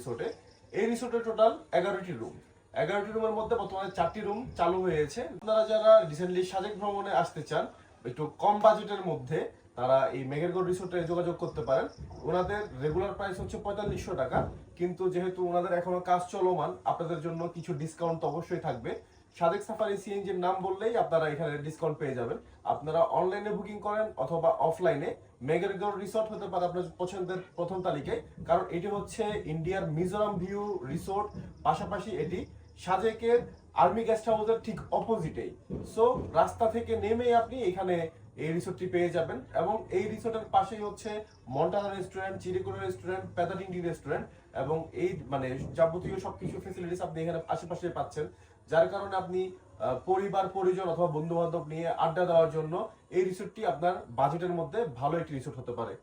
রিসোর্টে। এই রিসোর্টে টোটাল 11টি রুম। 11টি রুমের মধ্যে বর্তমানে 4টি রুম চালু হয়েছে। আপনারা যারা রিসেন্টলি সাজেক ভ্রমণে আসতে চান একটু কম বাজেটের মধ্যে, তারা এই মেহেরগড় রিসোর্টে যোগাযোগ করতে পারেন। ওনাদের রেগুলার প্রাইস হচ্ছে 4500 টাকা, কিন্তু যেহেতু ওনাদের এখনো কাজ চলমান, আপনাদের জন্য কিছু ডিসকাউন্ট তো অবশ্যই থাকবে। সাদেক সাফারি সিএনজির নাম বললেই আপনারা এখানে ডিসকাউন্ট পেয়ে যাবেন। আপনারা অনলাইনে বুকিং করেন অথবা অফলাইনে, মেহেরগড় রিসোর্ট হতে পারে আপনার পছন্দের প্রথম তালিকায়, কারণ এটি হচ্ছে ইন্ডিয়ার মিজোরাম ভিউ রিসোর্ট। পাশাপাশি এটি সাজেকের আর্মি গেস্ট হাউসের ঠিক অপোজিটেই। সো রাস্তা থেকে নেমেই আপনি এখানে এই রিসোর্টটি পেয়ে যাবেন। এবং এই রিসোর্টের পাশেই হচ্ছে মন্টানা রেস্টুরেন্ট, চিরিকুড়া রেস্টুরেন্ট, পেতাটিংটি রেস্টুরেন্ট, এবং এই মানে যাবতীয় সবকিছু ফেসিলিটিস আপনি এখানে আশেপাশে পাচ্ছেন। যার কারণে আপনি পরিবার পরিজন অথবা বন্ধু বান্ধব নিয়ে আড্ডা দেওয়ার জন্য এই রিসোর্টটি আপনার বাজেটের মধ্যে ভালো একটি রিসোর্ট হতে পারে।